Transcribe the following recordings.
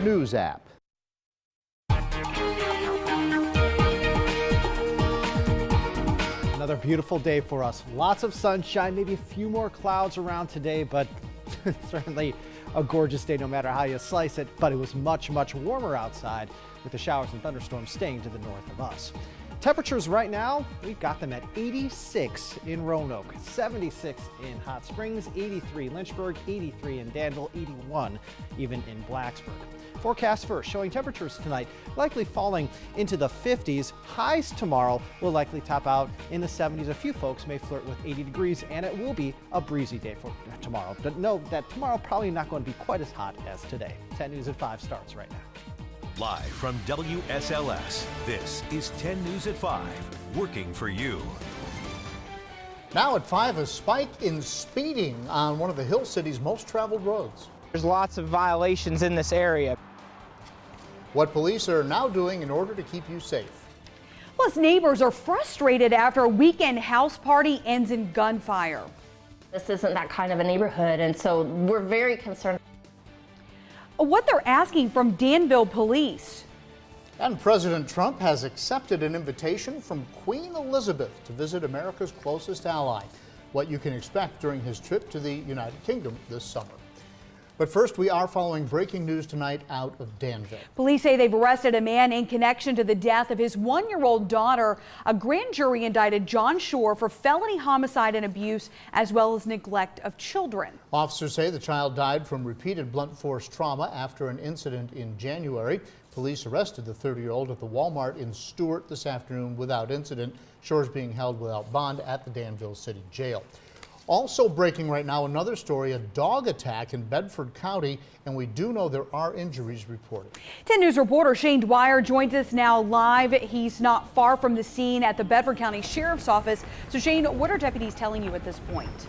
News app. Another beautiful day for us. Lots of sunshine, maybe a few more clouds around today, but certainly a gorgeous day no matter how you slice it. But it was much, much warmer outside with the showers and thunderstorms staying to the north of us. Temperatures right now, we've got them at 86 in Roanoke, 76 in Hot Springs, 83 Lynchburg, 83 in Danville, 81 even in Blacksburg. Forecast first, showing temperatures tonight likely falling into the 50s. Highs tomorrow will likely top out in the 70s. A few folks may flirt with 80 degrees, and it will be a breezy day for tomorrow. But note that tomorrow probably not going to be quite as hot as today. 10 News at 5 starts right now. Live from WSLS, this is 10 News at 5, working for you. Now at 5, a spike in speeding on one of the Hill City's most traveled roads. There's lots of violations in this area. What police are now doing in order to keep you safe. Plus, neighbors are frustrated after a weekend house party ends in gunfire. This isn't that kind of a neighborhood, and so we're very concerned. What they're asking from Danville police. And President Trump has accepted an invitation from Queen Elizabeth to visit America's closest ally. What you can expect during his trip to the United Kingdom this summer. But first, we are following breaking news tonight out of Danville. Police say they've arrested a man in connection to the death of his 1-year-old daughter. A grand jury indicted John Shore for felony homicide and abuse, as well as neglect of children. Officers say the child died from repeated blunt force trauma after an incident in January. Police arrested the 30-year-old at the Walmart in Stewart this afternoon without incident. Shore's being held without bond at the Danville City Jail. Also breaking right now, another story, a dog attack in Bedford County, and we do know there are injuries reported. 10 News reporter Shane Dwyer joins us now live. He's not far from the scene at the Bedford County Sheriff's Office. So Shane, what are deputies telling you at this point?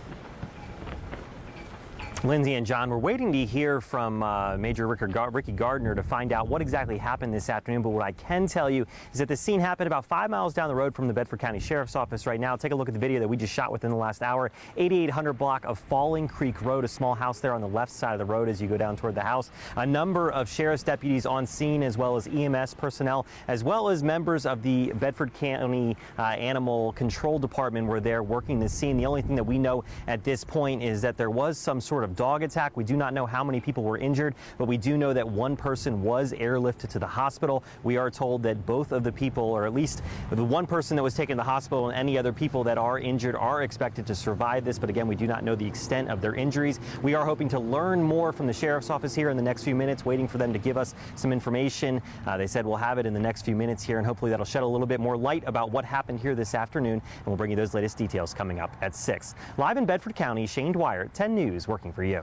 Lindsay and John, we're waiting to hear from Major Ricky Gardner to find out what exactly happened this afternoon. But what I can tell you is that the scene happened about 5 miles down the road from the Bedford County Sheriff's Office right now. Take a look at the video that we just shot within the last hour. 8800 block of Falling Creek Road, a small house there on the left side of the road as you go down toward the house. A number of sheriff's deputies on scene, as well as EMS personnel, as well as members of the Bedford County Animal Control Department were there working the scene. The only thing that we know at this point is that there was some sort of dog attack. We do not know how many people were injured, but we do know that one person was airlifted to the hospital. We are told that both of the people, or at least the one person that was taken to the hospital, and any other people that are injured are expected to survive this. But again, we do not know the extent of their injuries. We are hoping to learn more from the sheriff's office here in the next few minutes, waiting for them to give us some information. They said we'll have it in the next few minutes here, and hopefully that'll shed a little bit more light about what happened here this afternoon, and we'll bring you those latest details coming up at 6. Live in Bedford County, Shane Dwyer, 10 News, working for you.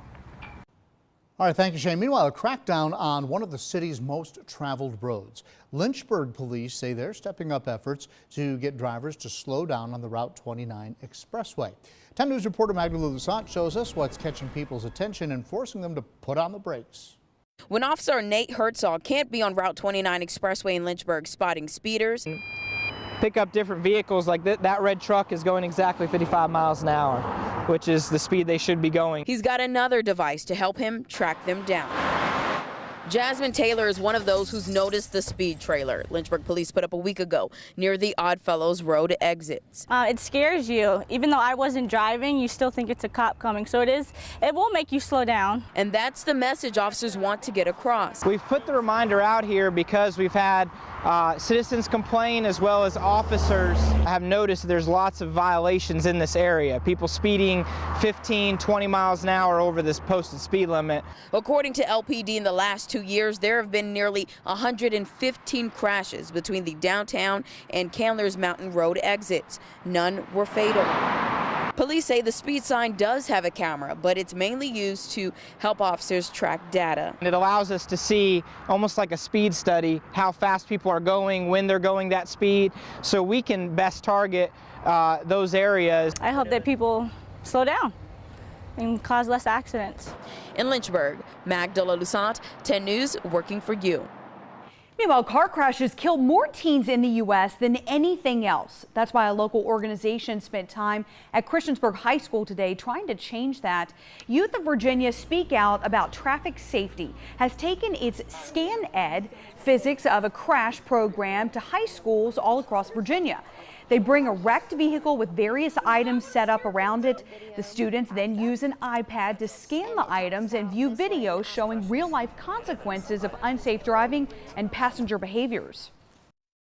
All right, thank you, Shane. Meanwhile, a crackdown on one of the city's most traveled roads. Lynchburg police say they're stepping up efforts to get drivers to slow down on the Route 29 expressway. 10 News reporter Magdalena Lusant shows us what's catching people's attention and forcing them to put on the brakes. When Officer Nate Herzog can't be on Route 29 expressway in Lynchburg spotting speeders, Pick up different vehicles like that red truck is going exactly 55 miles an hour, which is the speed they should be going. He's got another device to help him track them down. Jasmine Taylor is one of those who's noticed the speed trailer Lynchburg police put up a week ago near the Oddfellows Road exits. It scares you. Even though I wasn't driving, you still think it's a cop coming. So it will make you slow down. And that's the message officers want to get across. We've put the reminder out here because we've had citizens complain, as well as officers have noticed there's lots of violations in this area. People speeding 15, 20 miles an hour over this posted speed limit. According to LPD, in the last 2 years, there have been nearly 115 crashes between the downtown and Candler's Mountain Road exits. None were fatal. Police say the speed sign does have a camera, but it's mainly used to help officers track data. It allows us to see, almost like a speed study, how fast people are going, when they're going that speed, so we can best target those areas. I hope that people slow down and cause less accidents. In Lynchburg, Magdalena Lusant, 10 News, working for you. Meanwhile, car crashes kill more teens in the U.S. than anything else. That's why a local organization spent time at Christiansburg High School today trying to change that. Youth of Virginia Speak Out About Traffic Safety has taken its Scan Ed Physics of a Crash program to high schools all across Virginia. They bring a wrecked vehicle with various items set up around it. The students then use an iPad to scan the items and view videos showing real-life consequences of unsafe driving and passenger behaviors.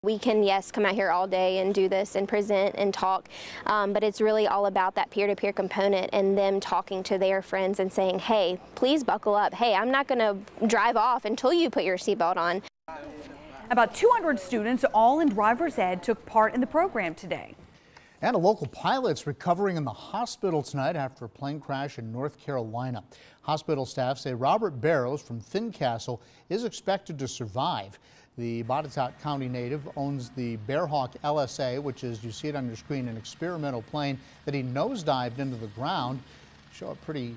We can, yes, come out here all day and do this and present and talk, but it's really all about that peer-to-peer component and them talking to their friends and saying, hey, please buckle up. Hey, I'm not going to drive off until you put your seatbelt on. About 200 students, all in driver's ed, took part in the program today. And a local pilot's recovering in the hospital tonight after a plane crash in North Carolina. Hospital staff say Robert Barrows from Fincastle is expected to survive. The Botetourt County native owns the Bearhawk LSA, which is, you see it on your screen, an experimental plane that he nosedived into the ground. Show it pretty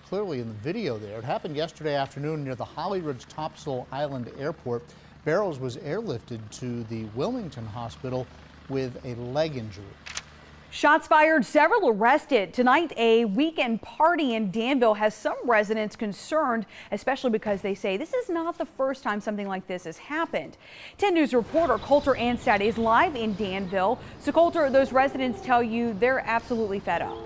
clearly in the video there. It happened yesterday afternoon near the Holly Ridge Topsail Island Airport. Barrows was airlifted to the Wilmington Hospital with a leg injury. Shots fired, several arrested. Tonight, a weekend party in Danville has some residents concerned, especially because they say this is not the first time something like this has happened. 10 News reporter Coulter Anstad is live in Danville. So Coulter, those residents tell you they're absolutely fed up.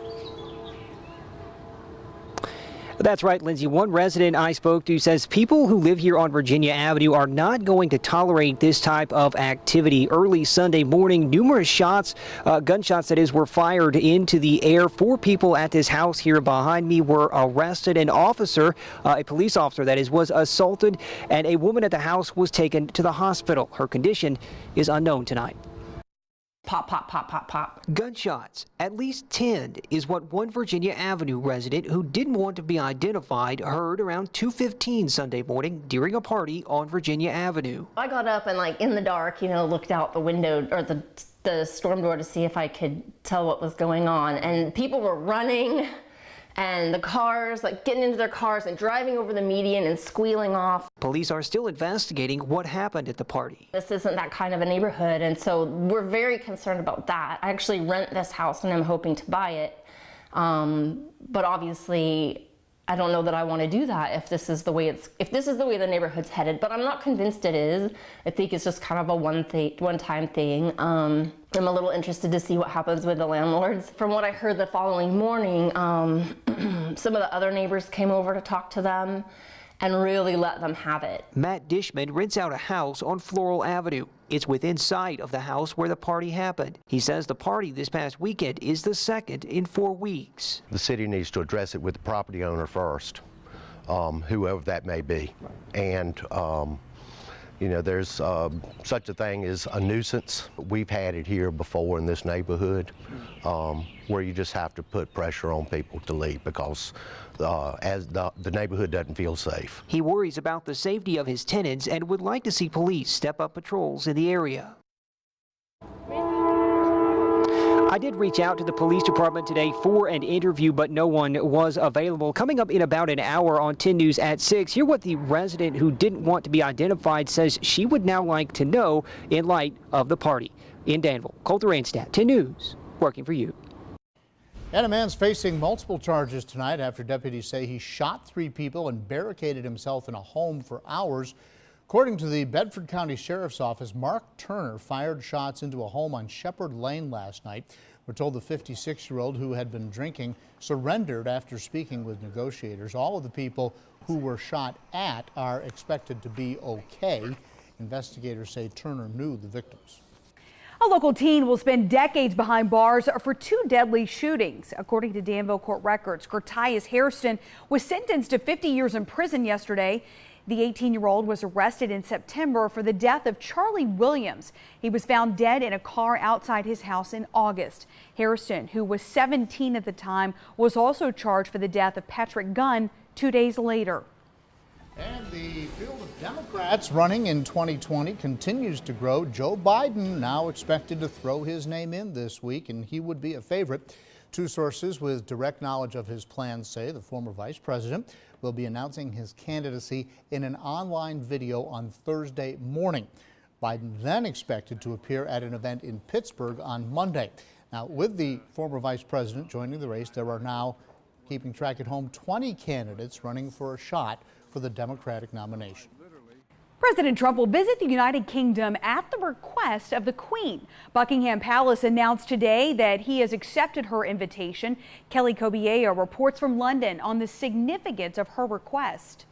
That's right, Lindsay. One resident I spoke to says people who live here on Virginia Avenue are not going to tolerate this type of activity. Early Sunday morning, numerous shots, gunshots that is, were fired into the air. 4 people at this house here behind me were arrested. An officer, a police officer that is, was assaulted, and a woman at the house was taken to the hospital. Her condition is unknown tonight. Pop, pop, pop, pop, pop. Gunshots, at least 10, is what one Virginia Avenue resident who didn't want to be identified heard around 2:15 Sunday morning during a party on Virginia Avenue. I got up and, like, in the dark, you know, looked out the window or the storm door to see if I could tell what was going on, and people were running. And the cars, like, getting into their cars and driving over the median and squealing off. Police are still investigating what happened at the party. This isn't that kind of a neighborhood, and so we're very concerned about that. I actually rent this house and I'm hoping to buy it. But obviously, I don't know that I want to do that if this is the way the neighborhood's headed. But I'm not convinced it is. I think it's just kind of a one-time thing. I'm a little interested to see what happens with the landlords. From what I heard the following morning, some of the other neighbors came over to talk to them and really let them have it. Matt Dishman rents out a house on Floral Avenue. It's within sight of the house where the party happened. He says the party this past weekend is the second in 4 weeks. The city needs to address it with the property owner first, whoever that may be. And you know, there's such a thing as a nuisance. We've had it here before in this neighborhood where you just have to put pressure on people to leave because as the neighborhood doesn't feel safe. He worries about the safety of his tenants and would like to see police step up patrols in the area. I did reach out to the police department today for an interview, but no one was available. Coming up in about an hour on 10 News at 6, hear what the resident who didn't want to be identified says she would now like to know in light of the party. In Danville, Coulter Anstad, 10 News, working for you. And a man's facing multiple charges tonight after deputies say he shot 3 people and barricaded himself in a home for hours. According to the Bedford County Sheriff's Office, Mark Turner fired shots into a home on Shepherd Lane last night. We're told the 56-year-old who had been drinking surrendered after speaking with negotiators. All of the people who were shot at are expected to be okay. Investigators say Turner knew the victims. A local teen will spend decades behind bars for 2 deadly shootings. According to Danville court records, Curtius Hairston was sentenced to 50 years in prison yesterday. The 18-year-old was arrested in September for the death of Charlie Williams. He was found dead in a car outside his house in August. Hairston, who was 17 at the time, was also charged for the death of Patrick Gunn 2 days later. And the field of Democrats running in 2020 continues to grow. Joe Biden now expected to throw his name in this week, and he would be a favorite. Two sources with direct knowledge of his plans say the former vice president will be announcing his candidacy in an online video on Thursday morning. Biden then expected to appear at an event in Pittsburgh on Monday. Now, with the former vice president joining the race, there are now, keeping track at home, 20 candidates running for a shot for the Democratic nomination. President Trump will visit the United Kingdom at the request of the Queen. Buckingham Palace announced today that he has accepted her invitation. Kelly Kobiea reports from London on the significance of her request.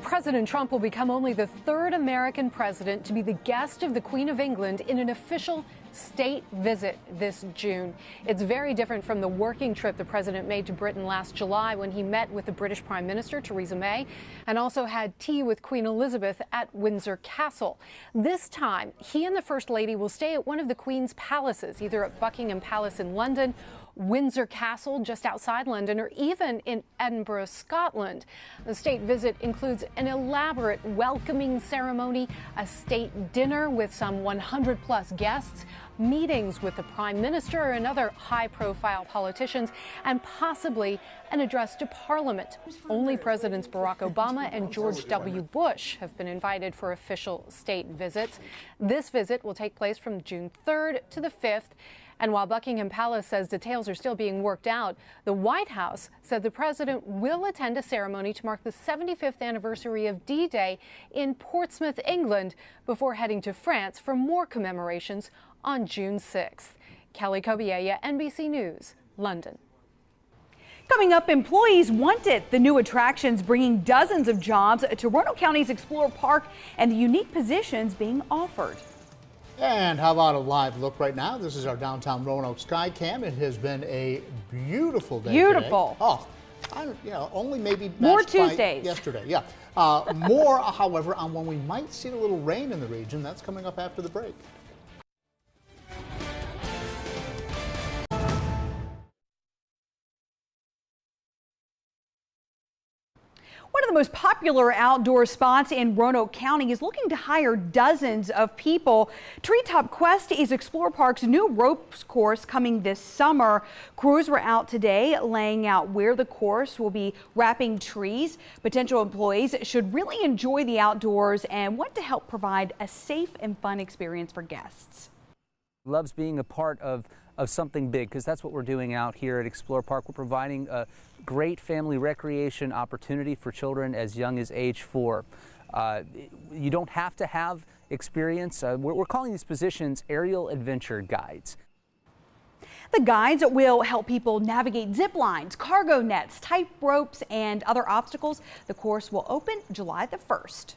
President Trump will become only the third American president to be the guest of the Queen of England in an official state visit this June. It's very different from the working trip the president made to Britain last July when he met with the British Prime Minister Theresa May and also had tea with Queen Elizabeth at Windsor Castle. This time, he and the First Lady will stay at one of the Queen's palaces, either at Buckingham Palace in London, Windsor Castle just outside London, or even in Edinburgh, Scotland. The state visit includes an elaborate welcoming ceremony, a state dinner with some 100-plus guests, meetings with the Prime Minister and other high-profile politicians, and possibly an address to Parliament. Only Presidents Barack Obama and George W. Bush have been invited for official state visits. This visit will take place from June 3rd to the 5th. And while Buckingham Palace says details are still being worked out, the White House said the president will attend a ceremony to mark the 75th anniversary of D-Day in Portsmouth, England, before heading to France for more commemorations on June 6th. Kelly Kobiea, NBC News, London. Coming up, employees want it. The new attractions bringing dozens of jobs to Roanoke County's Explorer Park and the unique positions being offered. And how about a live look right now? This is our downtown Roanoke sky cam. It has been a beautiful day. Beautiful. Today. Only maybe more matched by Tuesdays. Yesterday. Yeah. More, however, on when we might see a little rain in the region. That's coming up after the break. One of the most popular outdoor spots in Roanoke County is looking to hire dozens of people. Treetop Quest is Explorer Park's new ropes course coming this summer. Crews were out today laying out where the course will be wrapping trees. Potential employees should really enjoy the outdoors and want to help provide a safe and fun experience for guests. Loves being a part of something big, because that's what we're doing out here at Explorer Park. We're providing a great family recreation opportunity for children as young as age 4. You don't have to have experience. We're calling these positions aerial adventure guides. The guides will help people navigate zip lines, cargo nets, tight ropes, and other obstacles. The course will open July the 1st.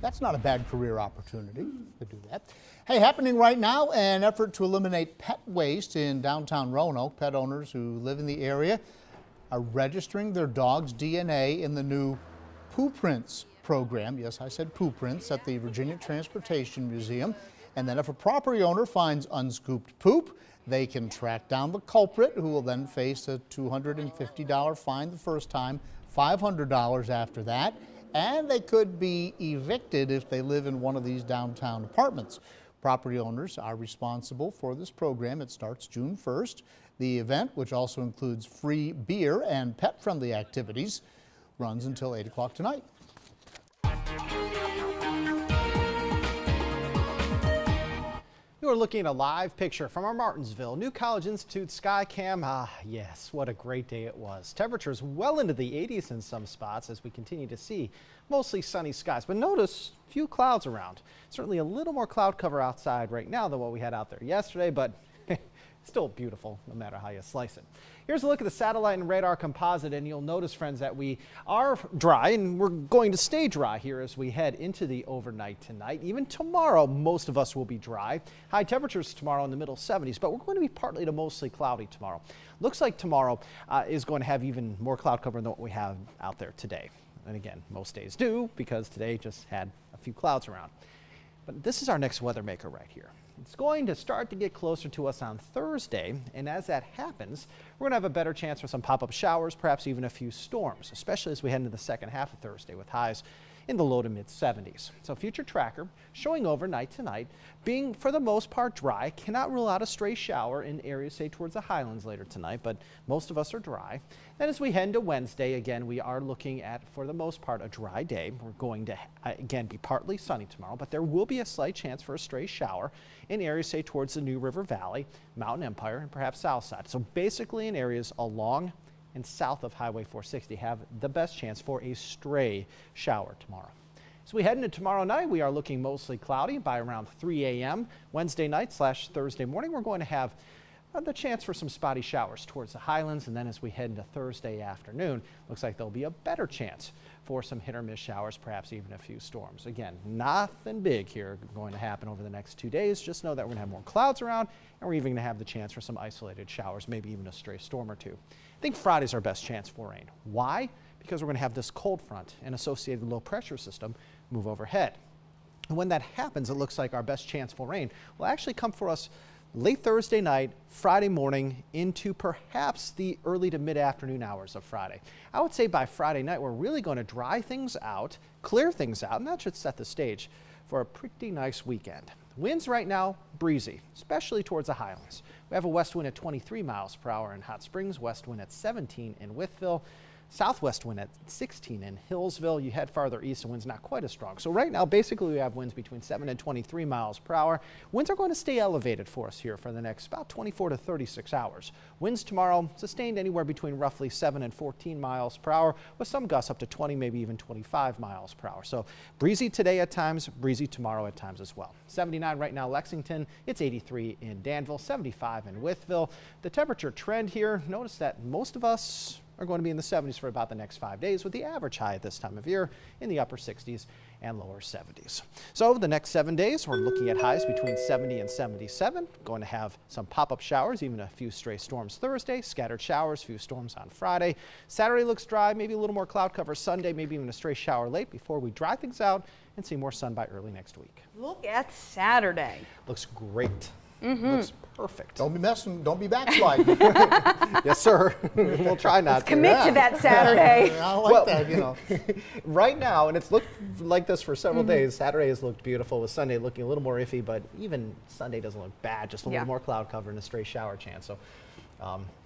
That's not a bad career opportunity to do that. Hey, happening right now, an effort to eliminate pet waste in downtown Roanoke. Pet owners who live in the area are registering their dog's DNA in the new Poo Prints program. Yes, I said Poo Prints at the Virginia Transportation Museum. And then if a property owner finds unscooped poop, they can track down the culprit, who will then face a $250 fine the first time, $500 after that. And they could be evicted if they live in one of these downtown apartments. Property owners are responsible for this program. It starts June 1st. The event, which also includes free beer and pet-friendly activities, runs until 8 o'clock tonight. You're looking at a live picture from our Martinsville New College Institute Skycam. Yes, what a great day it was. Temperatures well into the 80s in some spots as we continue to see mostly sunny skies. But notice few clouds around. Certainly a little more cloud cover outside right now than what we had out there yesterday, but still beautiful no matter how you slice it. Here's a look at the satellite and radar composite, and you'll notice, friends, that we are dry, and we're going to stay dry here as we head into the overnight tonight. Even tomorrow, most of us will be dry. High temperatures tomorrow in the middle 70s, but we're going to be partly to mostly cloudy tomorrow. Looks like tomorrow is going to have even more cloud cover than what we have out there today. And again, most days do, because today just had a few clouds around. But this is our next weather maker right here. It's going to start to get closer to us on Thursday, and as that happens, we're going to have a better chance for some pop-up showers, perhaps even a few storms, especially as we head into the second half of Thursday with highs in the low to mid 70s. So future tracker showing overnight tonight being for the most part dry. Cannot rule out a stray shower in areas, say towards the highlands later tonight, but most of us are dry. Then as we head into Wednesday, again, we are looking at, for the most part, a dry day. We're going to, again, be partly sunny tomorrow, but there will be a slight chance for a stray shower in areas, say towards the New River Valley, Mountain Empire, and perhaps south side. So basically in areas along and south of Highway 460 have the best chance for a stray shower tomorrow. As we head into tomorrow night, we are looking mostly cloudy by around 3 a.m. Wednesday night / Thursday morning, we're going to have the chance for some spotty showers towards the highlands, and then as we head into Thursday afternoon, looks like there'll be a better chance for some hit or miss showers, perhaps even a few storms. Again, nothing big here going to happen over the next 2 days. Just know that we're going to have more clouds around, and we're even going to have the chance for some isolated showers, maybe even a stray storm or two. I think Friday's our best chance for rain. Why? Because we're going to have this cold front and associated low pressure system move overhead. And when that happens, it looks like our best chance for rain will actually come for us late Thursday night, Friday morning, into perhaps the early to mid-afternoon hours of Friday. I would say by Friday night, we're really going to dry things out, clear things out, and that should set the stage for a pretty nice weekend. Winds right now, breezy, especially towards the highlands. We have a west wind at 23 miles per hour in Hot Springs, west wind at 17 in Wytheville, southwest wind at 16 in Hillsville. You head farther east and winds not quite as strong. So right now, basically, we have winds between 7 and 23 miles per hour. Winds are going to stay elevated for us here for the next about 24 to 36 hours. Winds tomorrow sustained anywhere between roughly 7 and 14 miles per hour with some gusts up to 20, maybe even 25 miles per hour. So breezy today at times, breezy tomorrow at times as well. 79 right now, Lexington. It's 83 in Danville, 75 in Wytheville. The temperature trend here, notice that most of us are going to be in the 70s for about the next 5 days, with the average high at this time of year in the upper 60s and lower 70s. So the next 7 days, we're looking at highs between 70 and 77. Going to have some pop-up showers, even a few stray storms Thursday, scattered showers, few storms on Friday. Saturday looks dry, maybe a little more cloud cover Sunday, maybe even a stray shower late before we dry things out and see more sun by early next week. Look at Saturday. Looks great. Looks perfect. Don't be messing, don't be backsliding. Yes, sir. We'll try not to. Commit to that Saturday. I like that, you know. Right now, and it's looked like this for several days, Saturday has looked beautiful, with Sunday looking a little more iffy, but even Sunday doesn't look bad, just a little more cloud cover and a stray shower chance. So,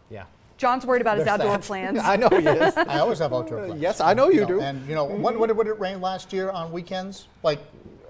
yeah. John's worried about his outdoor plans. I know he is. I always have outdoor plans. Yes, I know you do. And, you know, when did it rain last year on weekends? Like,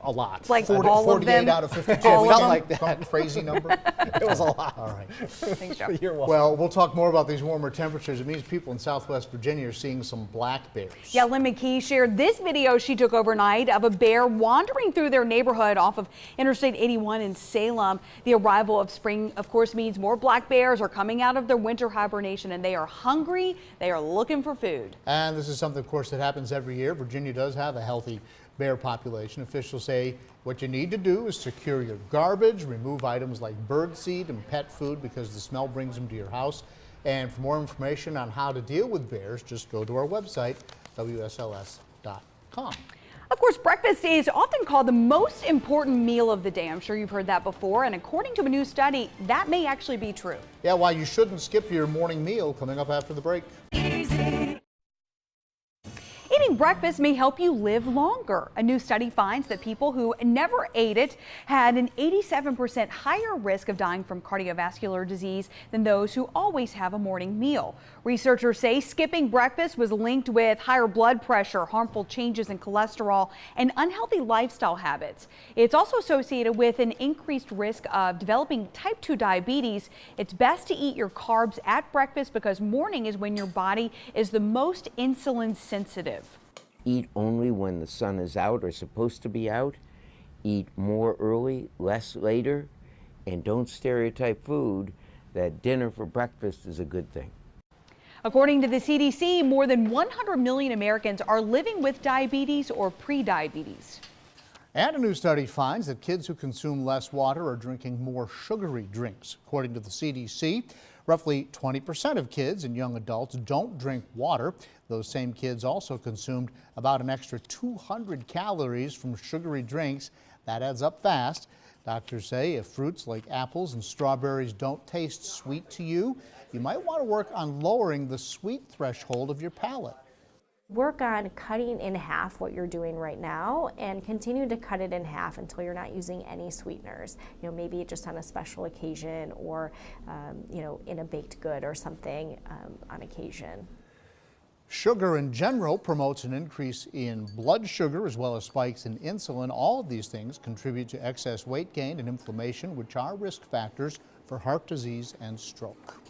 a lot. Like 48 out of 52. Felt like that. Some crazy number. It was a lot. All right. Thanks, Joe. You're welcome. Well, we'll talk more about these warmer temperatures. It means people in Southwest Virginia are seeing some black bears. Yeah, Lynn McKee shared this video she took overnight of a bear wandering through their neighborhood off of Interstate 81 in Salem. The arrival of spring, of course, means more black bears are coming out of their winter hibernation, and they are hungry. They are looking for food. And this is something, of course, that happens every year. Virginia does have a healthy bear population. Officials say what you need to do is secure your garbage, remove items like bird seed and pet food because the smell brings them to your house. And for more information on how to deal with bears, just go to our website, WSLS.com. Of course, breakfast is often called the most important meal of the day. I'm sure you've heard that before, and according to a new study, that may actually be true. Yeah, why you shouldn't skip your morning meal, coming up after the break. Eating breakfast may help you live longer. A new study finds that people who never ate it had an 87% higher risk of dying from cardiovascular disease than those who always have a morning meal. Researchers say skipping breakfast was linked with higher blood pressure, harmful changes in cholesterol, and unhealthy lifestyle habits. It's also associated with an increased risk of developing type 2 diabetes. It's best to eat your carbs at breakfast because morning is when your body is the most insulin sensitive. Eat only when the sun is out or supposed to be out. Eat more early, less later, and don't stereotype food that dinner for breakfast is a good thing. According to the CDC, more than 100 million Americans are living with diabetes or pre-diabetes. And a new study finds that kids who consume less water are drinking more sugary drinks. According to the CDC, roughly 20% of kids and young adults don't drink water. Those same kids also consumed about an extra 200 calories from sugary drinks. That adds up fast. Doctors say if fruits like apples and strawberries don't taste sweet to you, you might want to work on lowering the sweet threshold of your palate. Work on cutting in half what you're doing right now and continue to cut it in half until you're not using any sweeteners. You know, maybe just on a special occasion or, you know, in a baked good or something on occasion. Sugar in general promotes an increase in blood sugar as well as spikes in insulin. All of these things contribute to excess weight gain and inflammation, which are risk factors for heart disease and stroke.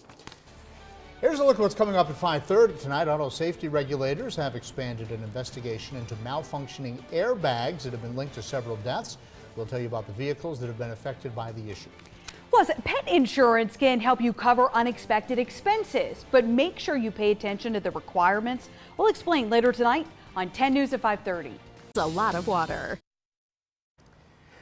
Here's a look at what's coming up at 5:30 tonight. Auto safety regulators have expanded an investigation into malfunctioning airbags that have been linked to several deaths. We'll tell you about the vehicles that have been affected by the issue. Plus, pet insurance can help you cover unexpected expenses, but make sure you pay attention to the requirements. We'll explain later tonight on 10 News at 5:30. It's a lot of water.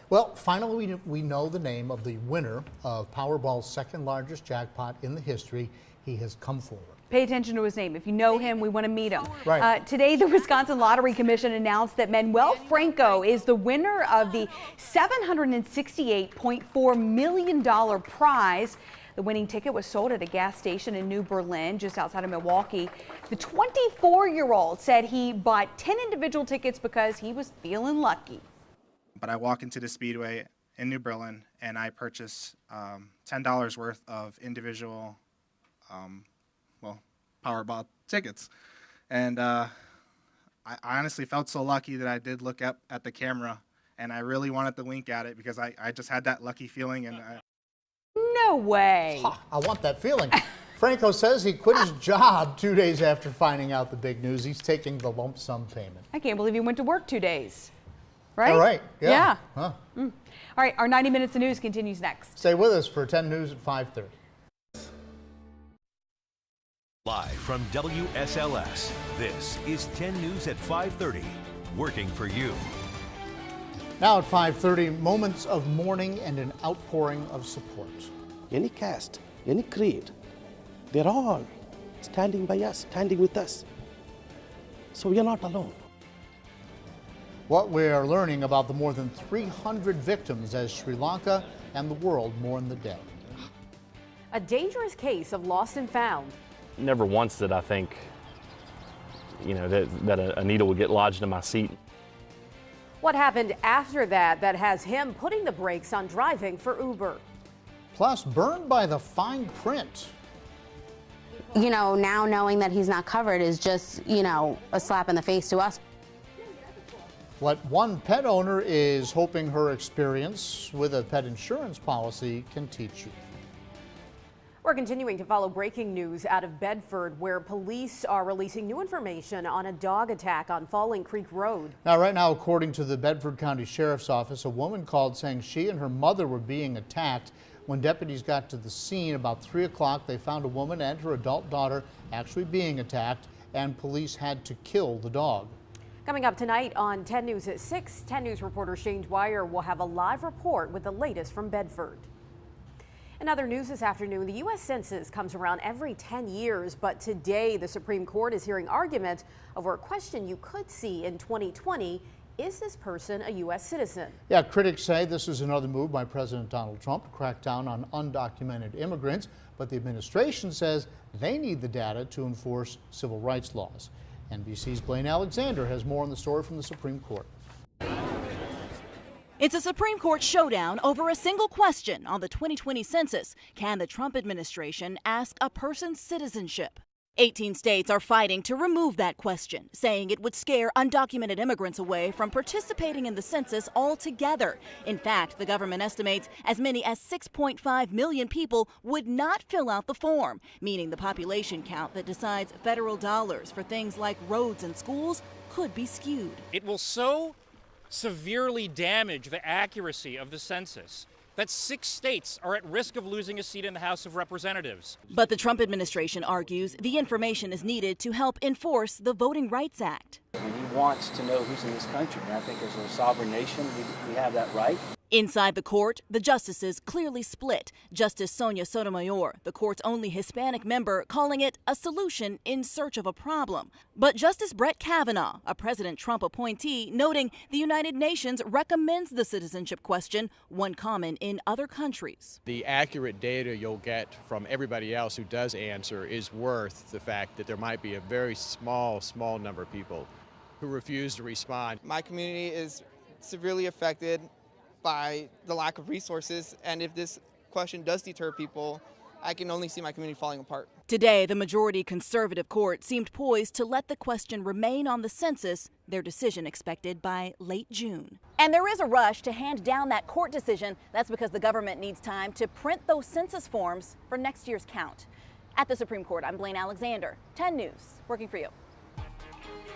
Well, finally, we know the name of the winner of Powerball's second largest jackpot in the history. He has come forward. Pay attention to his name. If you know him, we want to meet him. Right. Today, the Wisconsin Lottery Commission announced that Manuel Franco is the winner of the $768.4 million prize. The winning ticket was sold at a gas station in New Berlin, just outside of Milwaukee. The 24-year-old said he bought 10 individual tickets because he was feeling lucky. But I walk into the Speedway in New Berlin and I purchase $10 worth of individual Powerball tickets. And I honestly felt so lucky that I did look up at the camera and I really wanted to wink at it because I just had that lucky feeling. And No way. I want that feeling. Franco says he quit his job 2 days after finding out the big news. He's taking the lump sum payment. I can't believe he went to work 2 days. Right? All right. Yeah. Huh. All right, our 90 minutes of news continues next. Stay with us for 10 News at 5:30. Live from WSLS, this is 10 News at 5:30, working for you. Now at 5:30, moments of mourning and an outpouring of support. Any caste, any creed, they're all standing by us, standing with us. So we are not alone. What we are learning about the more than 300 victims as Sri Lanka and the world mourn the dead. A dangerous case of lost and found. Never once did I think, you know, that a needle would get lodged in my seat. What happened after that has him putting the brakes on driving for Uber. Plus, burned by the fine print. You know, now knowing that he's not covered is just, you know, a slap in the face to us. What one pet owner is hoping her experience with a pet insurance policy can teach you. We're continuing to follow breaking news out of Bedford, where police are releasing new information on a dog attack on Falling Creek Road. Now, right now, according to the Bedford County Sheriff's Office, a woman called saying she and her mother were being attacked. When deputies got to the scene about 3 o'clock, they found a woman and her adult daughter actually being attacked, and police had to kill the dog. Coming up tonight on 10 News at 6, 10 News reporter Shane Dwyer will have a live report with the latest from Bedford. In other news this afternoon, the U.S. Census comes around every 10 years, but today the Supreme Court is hearing argument over a question you could see in 2020. Is this person a U.S. citizen? Yeah, critics say this is another move by President Donald Trump to crack down on undocumented immigrants, but the administration says they need the data to enforce civil rights laws. NBC's Blaine Alexander has more on the story from the Supreme Court. It's a Supreme Court showdown over a single question on the 2020 census. Can the Trump administration ask a person's citizenship? 18 states are fighting to remove that question, saying it would scare undocumented immigrants away from participating in the census altogether. In fact, the government estimates as many as 6.5 million people would not fill out the form, meaning the population count that decides federal dollars for things like roads and schools could be skewed. It will so severely damage the accuracy of the census that 6 states are at risk of losing a seat in the House of Representatives. But the Trump administration argues the information is needed to help enforce the Voting Rights Act. He wants to know who's in this country, and I think as a sovereign nation, we have that right. Inside the court, the justices clearly split. Justice Sonia Sotomayor, the court's only Hispanic member, calling it a solution in search of a problem. But Justice Brett Kavanaugh, a President Trump appointee, noting the United Nations recommends the citizenship question, one common in other countries. The accurate data you'll get from everybody else who does answer is worth the fact that there might be a very small number of people who refuse to respond. My community is severely affected by the lack of resources, and if this question does deter people, I can only see my community falling apart. Today, the majority conservative court seemed poised to let the question remain on the census, their decision expected by late June. And there is a rush to hand down that court decision. That's because the government needs time to print those census forms for next year's count. At the Supreme Court, I'm Blaine Alexander, 10 News, working for you.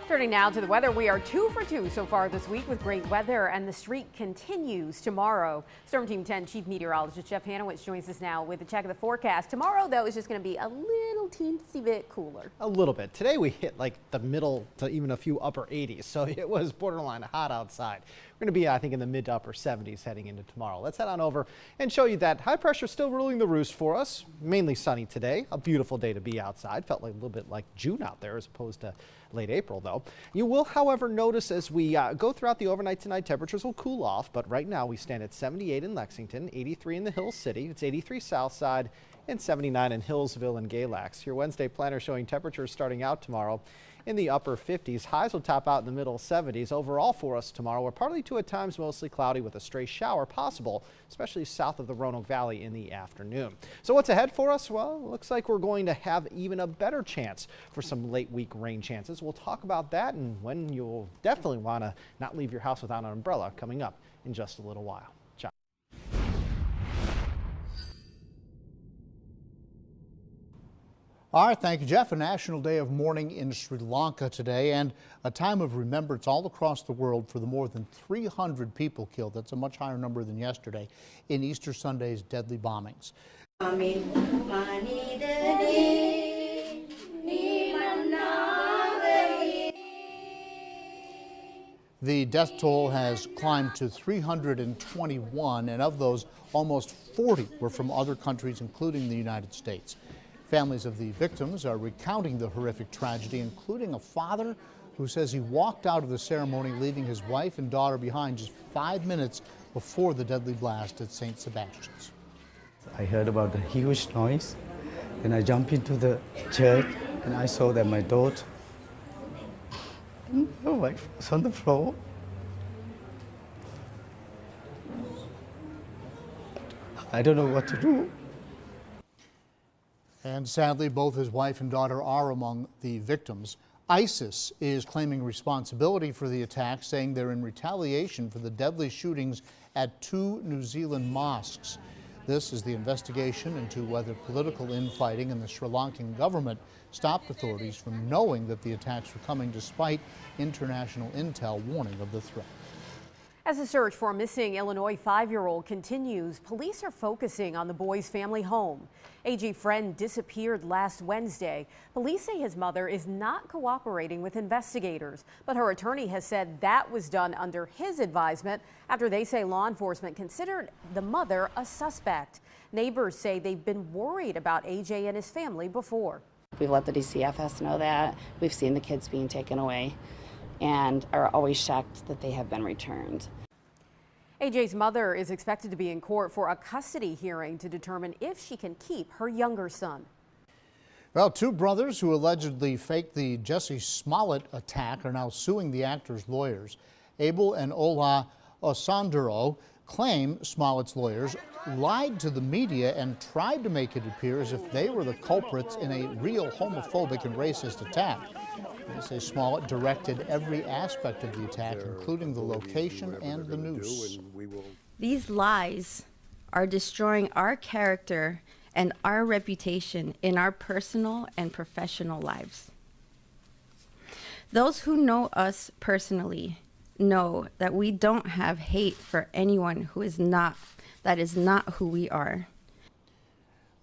Turning now to the weather, we are 2 for 2 so far this week with great weather, and the streak continues tomorrow. Storm Team 10 Chief Meteorologist Jeff Hanowitz joins us now with a check of the forecast. Tomorrow, though, is just going to be a little teensy bit cooler. A little bit. Today we hit like the middle to even a few upper 80s, so it was borderline hot outside. We're going to be, I think, in the mid to upper 70s heading into tomorrow. Let's head on over and show you that high pressure still ruling the roost for us. Mainly sunny today. A beautiful day to be outside. Felt like a little bit like June out there as opposed to late April, though. You will, however, notice as we go throughout the overnight tonight, temperatures will cool off. But right now we stand at 78 in Lexington, 83 in the Hill City. It's 83 south side and 79 in Hillsville and Galax. Your Wednesday planner showing temperatures starting out tomorrow in the upper 50s. Highs will top out in the middle 70s. Overall for us tomorrow, we're partly to at times mostly cloudy with a stray shower possible, especially south of the Roanoke Valley in the afternoon. So what's ahead for us? Well, it looks like we're going to have even a better chance for some late week rain chances. We'll talk about that and when you'll definitely want to not leave your house without an umbrella coming up in just a little while. All right, thank you, Jeff. A National Day of Mourning in Sri Lanka today, and a time of remembrance all across the world for the more than 300 people killed. That's a much higher number than yesterday in Easter Sunday's deadly bombings. The death toll has climbed to 321, and of those, almost 40 were from other countries, including the United States. Families of the victims are recounting the horrific tragedy, including a father who says he walked out of the ceremony leaving his wife and daughter behind just 5 minutes before the deadly blast at St. Sebastian's. I heard about the huge noise, and I jumped into the church, and I saw that my daughter and my wife was on the floor. I don't know what to do. And sadly, both his wife and daughter are among the victims. ISIS is claiming responsibility for the attack, saying they're in retaliation for the deadly shootings at 2 New Zealand mosques. This is the investigation into whether political infighting in the Sri Lankan government stopped authorities from knowing that the attacks were coming despite international intel warning of the threat. As the search for a missing Illinois 5-year-old continues, police are focusing on the boy's family home. A.J. Friend disappeared last Wednesday. Police say his mother is not cooperating with investigators, but her attorney has said that was done under his advisement after they say law enforcement considered the mother a suspect. Neighbors say they've been worried about A.J. and his family before. We've let the DCFS know that. We've seen the kids being taken away and are always shocked that they have been returned. AJ's mother is expected to be in court for a custody hearing to determine if she can keep her younger son. Well, 2 brothers who allegedly faked the Jussie Smollett attack are now suing the actor's lawyers. Abel and Ola Osanduro claim Smollett's lawyers lied to the media and tried to make it appear as if they were the culprits in a real homophobic and racist attack. They say Smollett directed every aspect of the attack, including the location and the noose. These lies are destroying our character and our reputation in our personal and professional lives. Those who know us personally know that we don't have hate for anyone who is not, that is not who we are.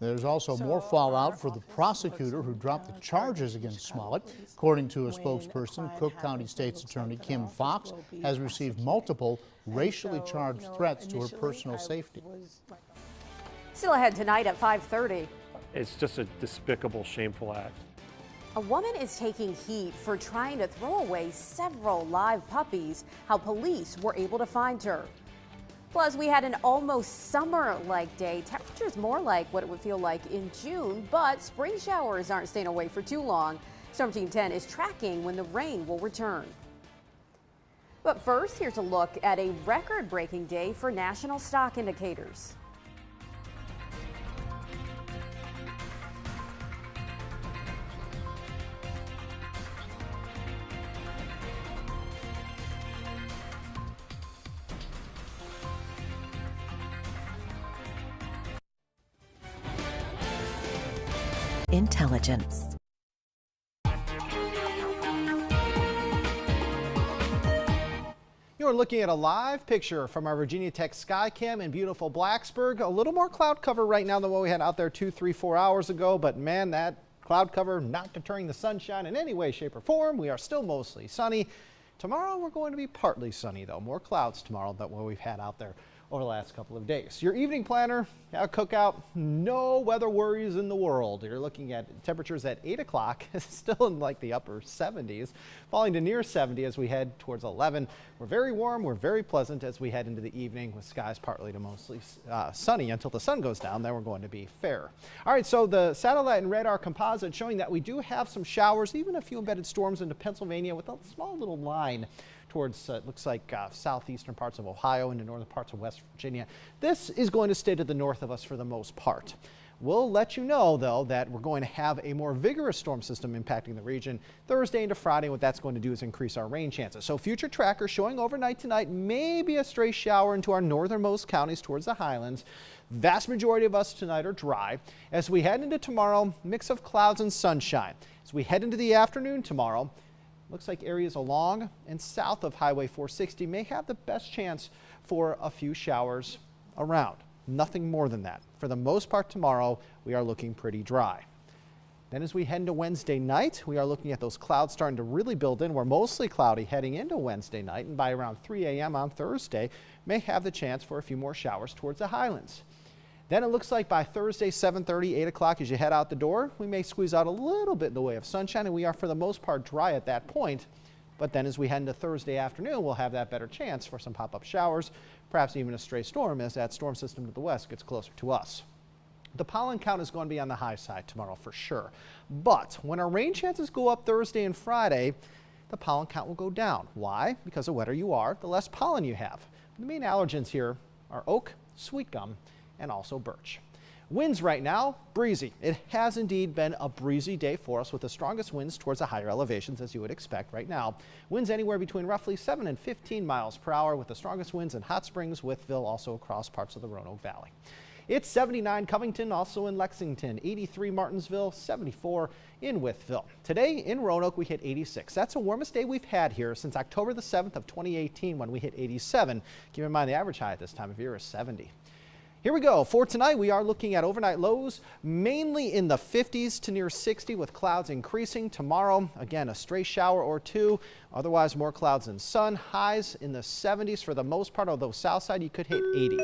There's also more fallout for the prosecutor who dropped the charges against Smollett. According to a spokesperson, Cook County State's Attorney Kim Fox has received multiple racially charged threats to her personal safety. Still ahead tonight at 5:30. It's just a despicable, shameful act. A woman is taking heat for trying to throw away several live puppies, how police were able to find her. Plus, we had an almost summer-like day. Temperatures more like what it would feel like in June, but spring showers aren't staying away for too long. Storm Team 10 is tracking when the rain will return. But first, here's a look at a record-breaking day for national stock indicators. Intelligence. You're looking at a live picture from our Virginia Tech Skycam in beautiful Blacksburg. A little more cloud cover right now than what we had out there 2, 3, 4 hours ago, but man, that cloud cover not deterring the sunshine in any way, shape, or form. We are still mostly sunny. Tomorrow we're going to be partly sunny though. More clouds tomorrow than what we've had out there over the last couple of days. Your evening planner, a cookout, no weather worries in the world. You're looking at temperatures at 8 o'clock, still in like the upper 70s, falling to near 70 as we head towards 11. We're very warm, we're very pleasant as we head into the evening with skies partly to mostly sunny until the sun goes down. Then we're going to be fair. All right, so the satellite and radar composite showing that we do have some showers, even a few embedded storms into Pennsylvania with a small little line towards, it looks like southeastern parts of Ohio and the northern parts of West Virginia. This is going to stay to the north of us for the most part. We'll let you know, though, that we're going to have a more vigorous storm system impacting the region Thursday into Friday. What that's going to do is increase our rain chances. So future trackers showing overnight tonight, maybe a stray shower into our northernmost counties towards the highlands. Vast majority of us tonight are dry. As we head into tomorrow, mix of clouds and sunshine. As we head into the afternoon tomorrow, looks like areas along and south of Highway 460 may have the best chance for a few showers around. Nothing more than that. For the most part tomorrow, we are looking pretty dry. Then as we head into Wednesday night, we are looking at those clouds starting to really build in. We're mostly cloudy heading into Wednesday night, and by around 3 a.m. on Thursday, may have the chance for a few more showers towards the highlands. Then it looks like by Thursday, 7:30, 8 o'clock, as you head out the door, we may squeeze out a little bit in the way of sunshine, and we are for the most part dry at that point. But then as we head into Thursday afternoon, we'll have that better chance for some pop-up showers, perhaps even a stray storm as that storm system to the west gets closer to us. The pollen count is going to be on the high side tomorrow for sure. But when our rain chances go up Thursday and Friday, the pollen count will go down. Why? Because the wetter you are, the less pollen you have. The main allergens here are oak, sweet gum, and also birch. Winds right now, breezy. It has indeed been a breezy day for us with the strongest winds towards the higher elevations as you would expect right now. Winds anywhere between roughly 7 and 15 miles per hour with the strongest winds in Hot Springs, Wytheville, also across parts of the Roanoke Valley. It's 79 Covington, also in Lexington, 83 Martinsville, 74 in Wytheville. Today in Roanoke we hit 86. That's the warmest day we've had here since October the 7th of 2018 when we hit 87. Keep in mind the average high at this time of year is 70. Here we go. For tonight, we are looking at overnight lows mainly in the 50s to near 60 with clouds increasing. Tomorrow, again, a stray shower or two. Otherwise, more clouds and sun. Highs in the 70s for the most part, although south side you could hit 80.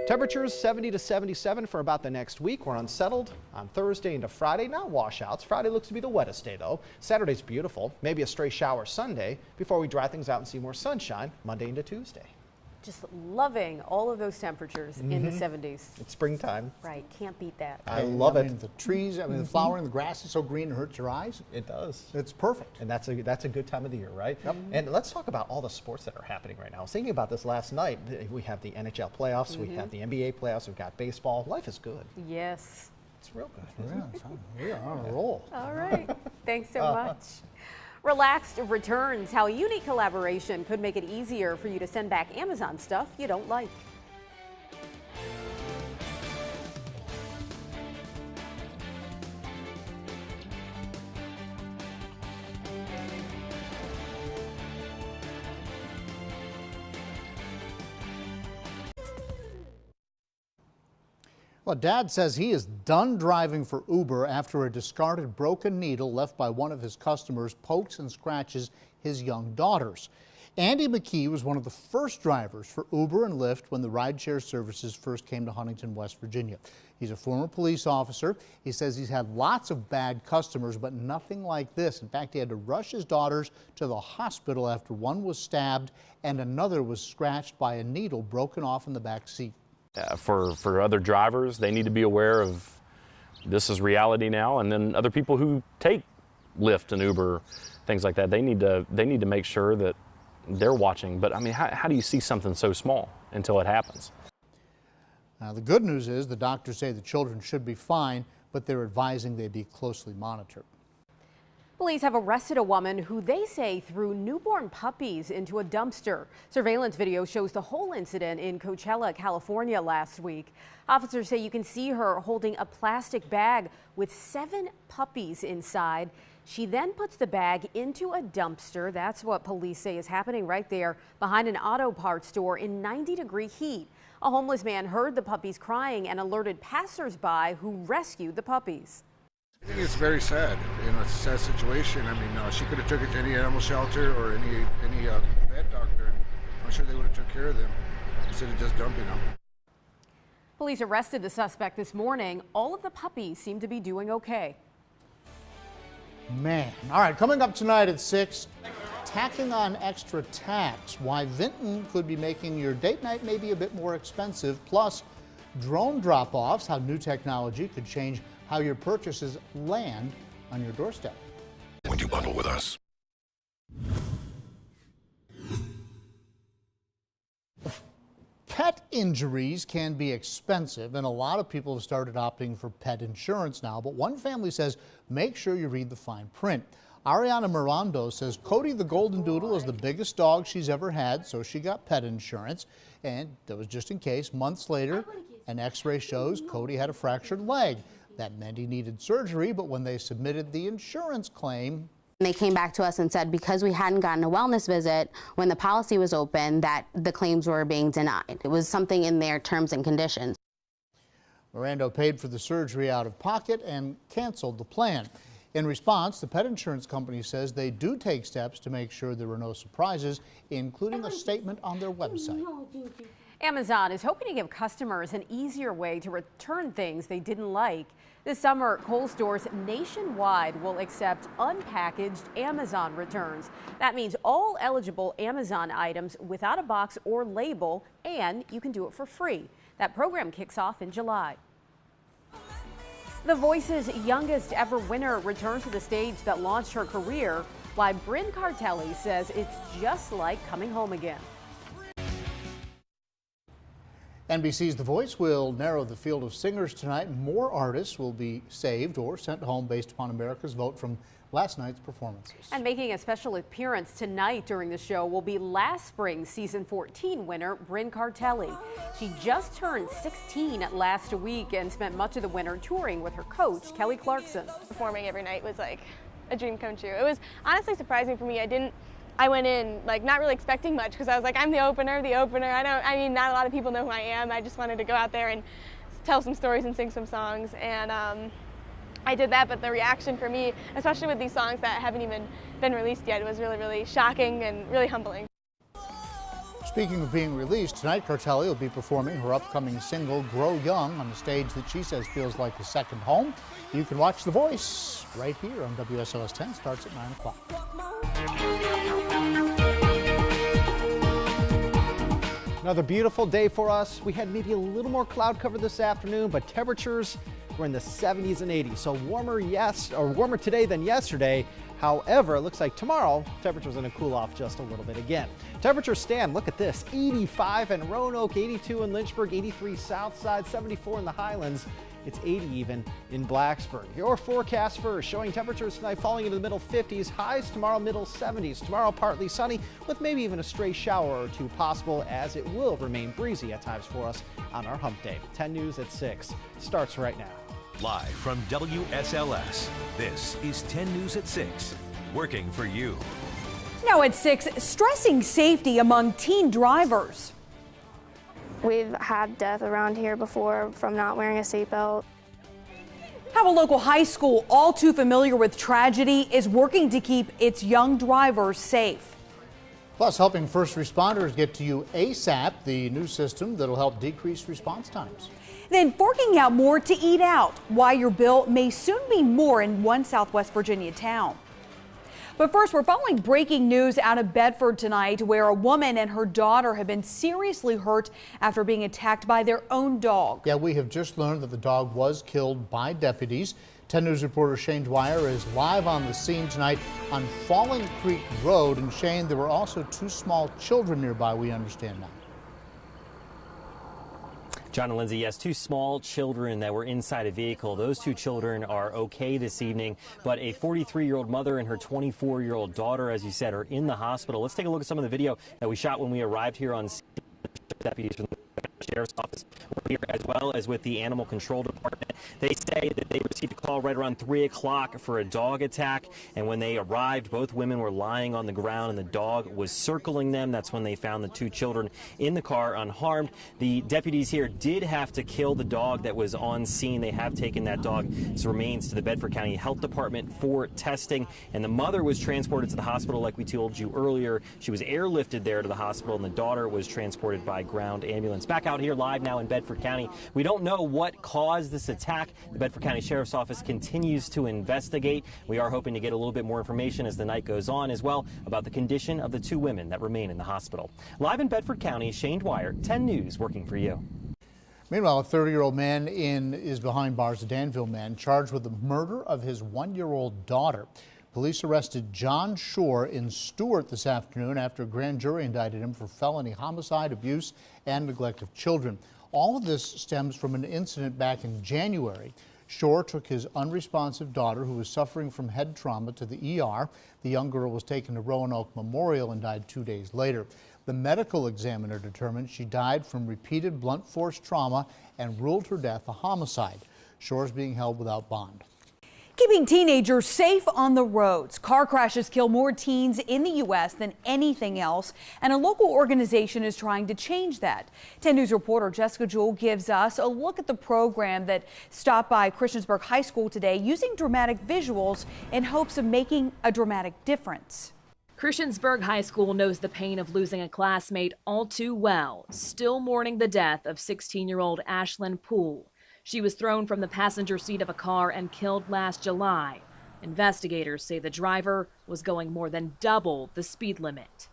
Temperatures 70 to 77 for about the next week. We're unsettled on Thursday into Friday. Not washouts. Friday looks to be the wettest day, though. Saturday's beautiful. Maybe a stray shower Sunday before we dry things out and see more sunshine Monday into Tuesday. Just loving all of those temperatures in the 70s. It's springtime. Right, can't beat that. I love it. The trees, the flowering, the grass is so green it hurts your eyes. It does. It's perfect. And that's a good time of the year, right? Yep. And let's talk about all the sports that are happening right now. I was thinking about this last night. We have the NHL playoffs, we have the NBA playoffs, we've got baseball. Life is good. Yes. It's real good. Yeah, we are on a roll. All right. Thanks so much. Relaxed returns, how a unique collaboration could make it easier for you to send back Amazon stuff you don't like. Well, Dad says he is done driving for Uber after a discarded broken needle left by one of his customers pokes and scratches his young daughters. Andy McKee was one of the first drivers for Uber and Lyft when the rideshare services first came to Huntington, West Virginia. He's a former police officer. He says he's had lots of bad customers, but nothing like this. In fact, he had to rush his daughters to the hospital after one was stabbed and another was scratched by a needle broken off in the back seat. For other drivers, they need to be aware of this is reality now, and then other people who take Lyft and Uber, things like that, they need to make sure that they're watching. But I mean, how do you see something so small until it happens? Now, the good news is the doctors say the children should be fine, but they're advising they be closely monitored. Police have arrested a woman who they say threw newborn puppies into a dumpster. Surveillance video shows the whole incident in Coachella, California last week. Officers say you can see her holding a plastic bag with 7 puppies inside. She then puts the bag into a dumpster. That's what police say is happening right there behind an auto parts store in 90-degree heat. A homeless man heard the puppies crying and alerted passersby who rescued the puppies. I think it's very sad. You know, it's a sad situation. I mean, she could have took it to any animal shelter or any vet doctor, and I'm sure they would have took care of them instead of just dumping them. Police arrested the suspect this morning. All of the puppies seem to be doing okay. Man. All right, coming up tonight at 6, tacking on extra tax. Why Vinton could be making your date night maybe a bit more expensive. Plus, drone drop-offs, how new technology could change how your purchases land on your doorstep. When you bundle with us. Pet injuries can be expensive, and a lot of people have started opting for pet insurance now, but one family says make sure you read the fine print. Ariana Mirando says Cody the Golden Doodle is the biggest dog she's ever had, so she got pet insurance, and that was just in case. Months later, an x-ray shows Cody had a fractured leg. That meant he needed surgery, but when they submitted the insurance claim, they came back to us and said because we hadn't gotten a wellness visit when the policy was open, that the claims were being denied. It was something in their terms and conditions. Mirando paid for the surgery out of pocket and canceled the plan. In response, the pet insurance company says they do take steps to make sure there are no surprises, including a statement on their website. Amazon is hoping to give customers an easier way to return things they didn't like. This summer, Kohl's stores nationwide will accept unpackaged Amazon returns. That means all eligible Amazon items without a box or label, and you can do it for free. That program kicks off in July. The Voice's youngest ever winner returns to the stage that launched her career, while Bryn Cartelli says it's just like coming home again. NBC's The Voice will narrow the field of singers tonight. More artists will be saved or sent home based upon America's vote from last night's performances. And making a special appearance tonight during the show will be last spring's season 14 winner, Bryn Cartelli. She just turned 16 last week and spent much of the winter touring with her coach, Kelly Clarkson. Performing every night was like a dream come true. It was honestly surprising for me. I went in like not really expecting much because I was like, I'm the opener. I mean, not a lot of people know who I am. I just wanted to go out there and tell some stories and sing some songs. And I did that, but the reaction for me, especially with these songs that haven't even been released yet, was really, really shocking and really humbling. Speaking of being released, tonight Cartelli will be performing her upcoming single, Grow Young, on the stage that she says feels like a second home. You can watch The Voice right here on WSLS 10. Starts at 9 o'clock. Another beautiful day for us. We had maybe a little more cloud cover this afternoon, but temperatures were in the 70s and 80s. So warmer today than yesterday. However, it looks like tomorrow temperatures are going to cool off just a little bit again. Temperatures stand, look at this, 85 in Roanoke, 82 in Lynchburg, 83 Southside, 74 in the Highlands. It's 80 even in Blacksburg. Your forecast first, showing temperatures tonight falling into the middle 50s, highs tomorrow middle 70s. Tomorrow partly sunny with maybe even a stray shower or two possible, as it will remain breezy at times for us on our hump day. 10 News at 6 starts right now. Live from WSLS, this is 10 News at 6, working for you. Now at 6, stressing safety among teen drivers. We've had death around here before from not wearing a seatbelt. How a local high school, all too familiar with tragedy, is working to keep its young drivers safe. Plus, helping first responders get to you ASAP, the new system that'll help decrease response times. Then forking out more to eat out, why your bill may soon be more in one Southwest Virginia town. But first, we're following breaking news out of Bedford tonight, where a woman and her daughter have been seriously hurt after being attacked by their own dog. Yeah, we have just learned that the dog was killed by deputies. 10 News reporter Shane Dwyer is live on the scene tonight on Falling Creek Road. And Shane, there were also 2 small children nearby, we understand now. John and Lindsay, yes, 2 small children that were inside a vehicle. Those 2 children are okay this evening, but a 43-year-old mother and her 24-year-old daughter, as you said, are in the hospital. Let's take a look at some of the video that we shot when we arrived here on scene. Deputies from the Sheriff's Office were here, as well as with the Animal Control Department. They say that they received a call right around 3 o'clock for a dog attack, and when they arrived, both women were lying on the ground and the dog was circling them. That's when they found the 2 children in the car unharmed. The deputies here did have to kill the dog that was on scene. They have taken that dog's remains to the Bedford County Health Department for testing, and the mother was transported to the hospital like we told you earlier. She was airlifted there to the hospital, and the daughter was transported by ground ambulance. Back out here live now in Bedford County. We don't know what caused this attack. The Bedford County Sheriff's Office continues to investigate. We are hoping to get a little bit more information as the night goes on, as well about the condition of the 2 women that remain in the hospital. Live in Bedford County, Shane Dwyer, 10 News, working for you. Meanwhile, a 30-year-old man is behind bars. A Danville man charged with the murder of his 1-year-old daughter. Police arrested John Shore in Stuart this afternoon after a grand jury indicted him for felony homicide, abuse, and neglect of children. All of this stems from an incident back in January. Shore took his unresponsive daughter, who was suffering from head trauma, to the ER. The young girl was taken to Roanoke Memorial and died 2 days later. The medical examiner determined she died from repeated blunt force trauma and ruled her death a homicide. Shore is being held without bond. Keeping teenagers safe on the roads. Car crashes kill more teens in the U.S. than anything else, and a local organization is trying to change that. 10 News reporter Jessica Jewell gives us a look at the program that stopped by Christiansburg High School today, using dramatic visuals in hopes of making a dramatic difference. Christiansburg High School knows the pain of losing a classmate all too well, still mourning the death of 16-year-old Ashlyn Poole. She was thrown from the passenger seat of a car and killed last July. Investigators say the driver was going more than double the speed limit.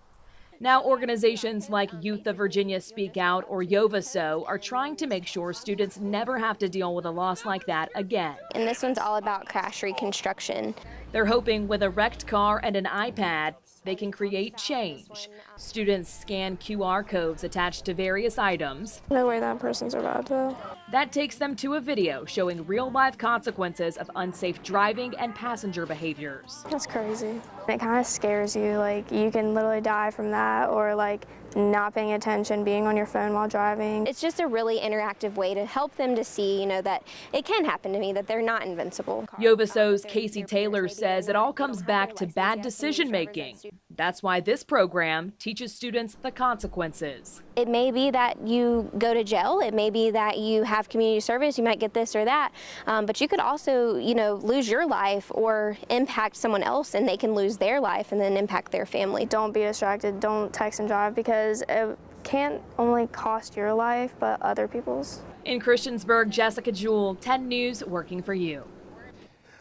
Now organizations like Youth of Virginia Speak Out or YOVASO are trying to make sure students never have to deal with a loss like that again. And this one's all about crash reconstruction. They're hoping with a wrecked car and an iPad, they can create change. Students scan QR codes attached to various items. No way that person's about to. That takes them to a video showing real-life consequences of unsafe driving and passenger behaviors. That's crazy. It kind of scares you, like you can literally die from that, or like not paying attention, being on your phone while driving. It's just a really interactive way to help them to see, that it can happen to me, that they're not invincible. YOVASO's Casey Taylor says it all comes back to bad decision making. That's why this program teaches students the consequences. It may be that you go to jail. It may be that you have community service. You might get this or that. But you could also, lose your life or impact someone else, and they can lose their life and then impact their family. Don't be distracted. Don't text and drive, because it can't only cost your life, but other people's. In Christiansburg, Jessica Jewell, 10 News, working for you.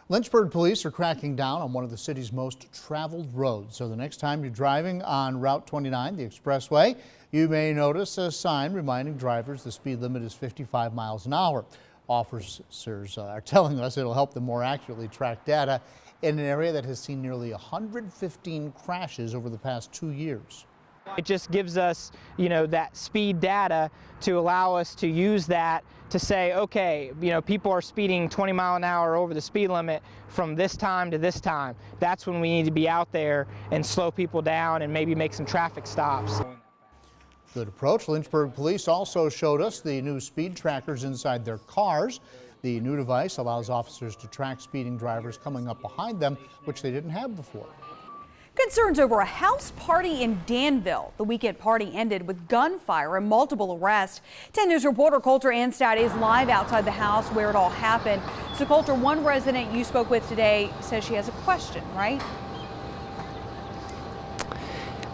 Lynchburg police are cracking down on one of the city's most traveled roads. So the next time you're driving on Route 29, the expressway, you may notice a sign reminding drivers the speed limit is 55 miles an hour. Officers are telling us it'll help them more accurately track data in an area that has seen nearly 115 crashes over the past 2 years. It just gives us, that speed data to allow us to use that to say, okay, people are speeding 20 miles an hour over the speed limit from this time to this time. That's when we need to be out there and slow people down and maybe make some traffic stops. Good approach. Lynchburg police also showed us the new speed trackers inside their cars. The new device allows officers to track speeding drivers coming up behind them, which they didn't have before. Concerns over a house party in Danville. The weekend party ended with gunfire and multiple arrests. 10 News reporter Coulter Anstad is live outside the house where it all happened. So Coulter, one resident you spoke with today says she has a question, right?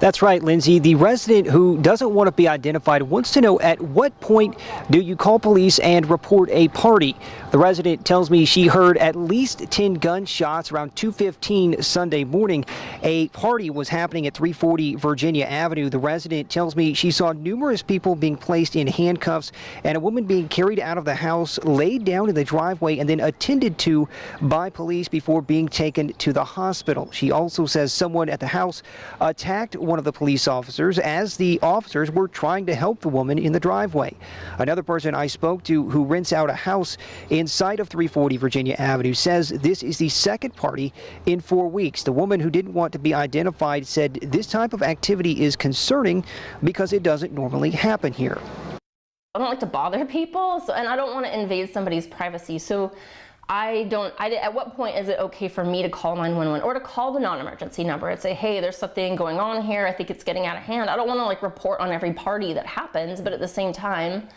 That's right, Lindsay. The resident who doesn't want to be identified wants to know, at what point do you call police and report a party? The resident tells me she heard at least 10 gunshots around 2:15 Sunday morning. A party was happening at 340 Virginia Avenue. The resident tells me she saw numerous people being placed in handcuffs and a woman being carried out of the house, laid down in the driveway, and then attended to by police before being taken to the hospital. She also says someone at the house attacked one of the police officers as the officers were trying to help the woman in the driveway. Another person I spoke to who rents out a house inside of 340 Virginia Avenue says this is the second party in 4 weeks. The woman who didn't want to be identified said this type of activity is concerning because it doesn't normally happen here. I don't like to bother people, and I don't want to invade somebody's privacy. So at what point is it okay for me to call 911 or to call the non-emergency number and say, hey, there's something going on here, I think it's getting out of hand. I don't want to like report on every party that happens, but at the same time,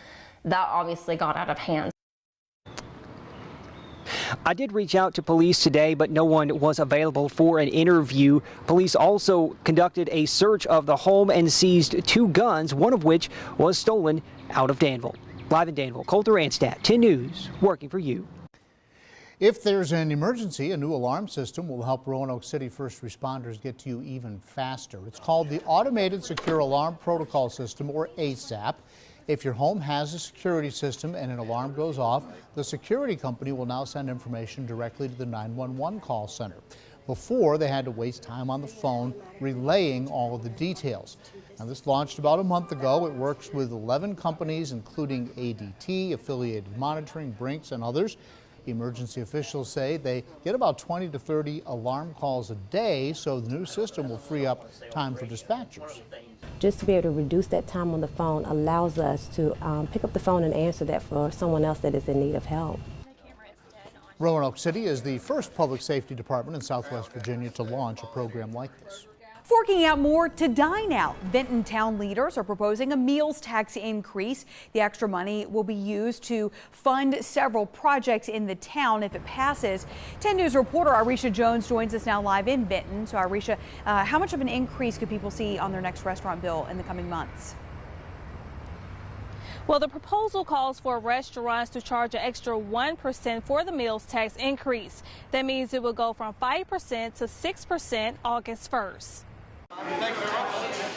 that obviously got out of hand. I did reach out to police today, but no one was available for an interview. Police also conducted a search of the home and seized 2 guns, one of which was stolen out of Danville. Live in Danville, Coulter Anstad, 10 News, working for you. If there's an emergency, a new alarm system will help Roanoke City first responders get to you even faster. It's called the Automated Secure Alarm Protocol System, or ASAP. If your home has a security system and an alarm goes off, the security company will now send information directly to the 911 call center. Before, they had to waste time on the phone relaying all of the details. Now, this launched about a month ago. It works with 11 companies, including ADT, Affiliated Monitoring, Brinks, and others. Emergency officials say they get about 20 to 30 alarm calls a day, so the new system will free up time for dispatchers. Just to be able to reduce that time on the phone allows us to pick up the phone and answer that for someone else that is in need of help. Roanoke City is the first public safety department in Southwest Virginia to launch a program like this. Forking out more to dine out. Vinton town leaders are proposing a meals tax increase. The extra money will be used to fund several projects in the town if it passes. 10 News reporter Arisha Jones joins us now live in Vinton. So Arisha, how much of an increase could people see on their next restaurant bill in the coming months? Well, the proposal calls for restaurants to charge an extra 1% for the meals tax increase. That means it will go from 5% to 6% August 1st.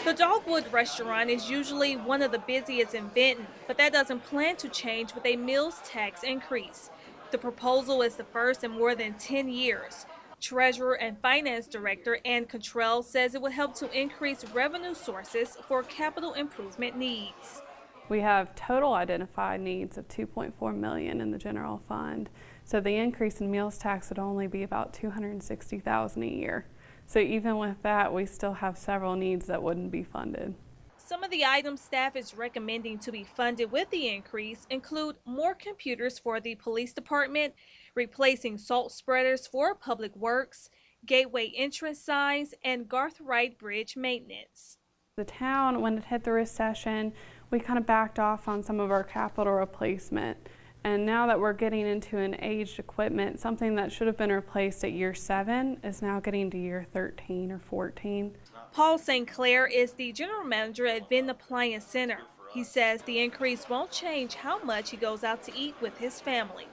The Dogwood restaurant is usually one of the busiest in Vinton, but that doesn't plan to change with a meals tax increase. The proposal is the first in more than 10 years. Treasurer and Finance Director Ann Cottrell says it will help to increase revenue sources for capital improvement needs. We have total identified needs of $2.4 million in the general fund, so the increase in meals tax would only be about $260,000 a year. So even with that, we still have several needs that wouldn't be funded. Some of the items staff is recommending to be funded with the increase include more computers for the police department, replacing salt spreaders for public works, gateway entrance signs, and Garth Wright Bridge maintenance. The town, when it hit the recession, we kind of backed off on some of our capital replacement. And now that we're getting into an aged equipment, something that should have been replaced at year 7 is now getting to year 13 or 14. Paul St. Clair is the general manager at Vinton Appliance Center. He says the increase won't change how much he goes out to eat with his family.